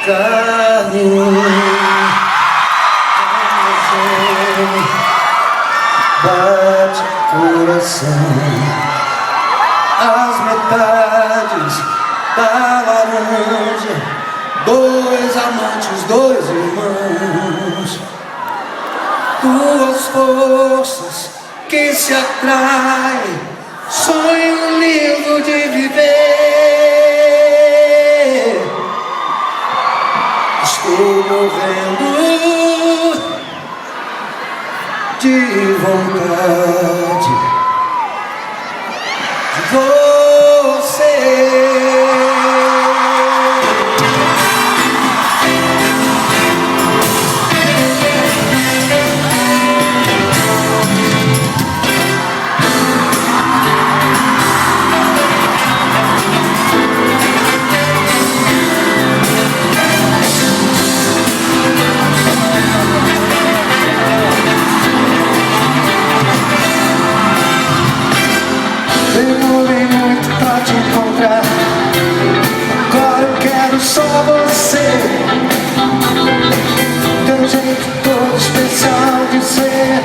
carne. Bate coração, as metades da laranja, dois amantes, dois irmãos, duas forças que se atraem, sonho lindo de viver. Estou morrendo de vontade de você. Demorei muito pra te encontrar, agora eu quero só você. Tem um jeito todo especial de ser,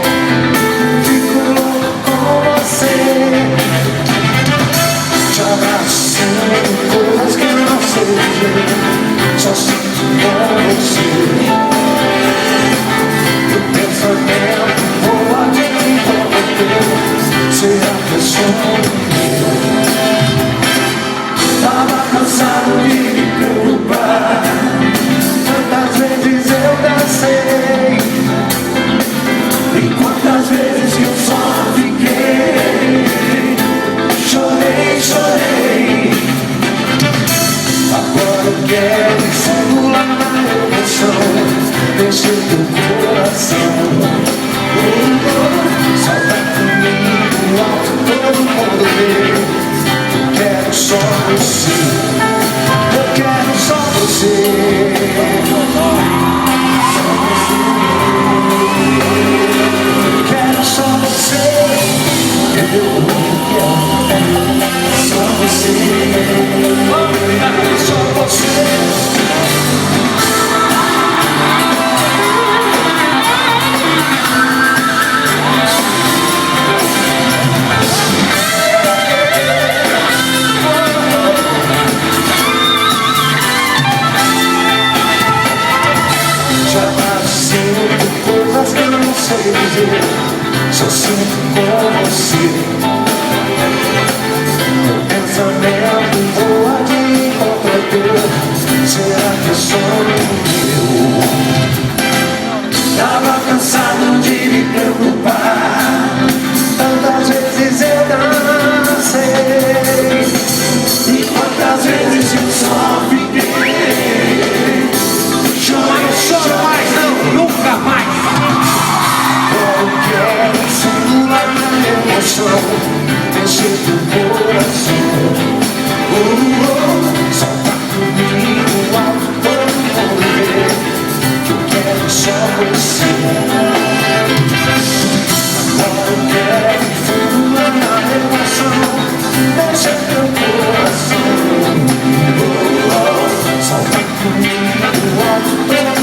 fico louco com você. Te abraço sem coisas que eu não sei dizer, só sinto com você. Meu pensamento voa de volta teu, será que eu sou? Tava cansado de me preocupar, tantas vezes eu dancei, e quantas vezes que eu só fiquei, chorei, chorei. Agora eu quero simular na emoção, mexer teu coração. Solta comigo alto, todo mundo vê. Eu quero só você, eu quero só você, só você. Eu quero só você, eu quero só você, só você. Coisas que eu não sei dizer, só sinto com você. Meu pensamento voa de encontro teu, será que é sonho meu? Tava cansado de me preocupar, tantas vezes eu dancei, e quantas vezes eu só fiquei. Choro, choro, mas não, nunca mais. Eu quero simular na emoção, mexer teu coração. Solta comigo alto, todo mundo vê, que eu quero só você. Agora eu quero simular na emoção, mexer teu coração. Solta comigo alto, todo mundo vê.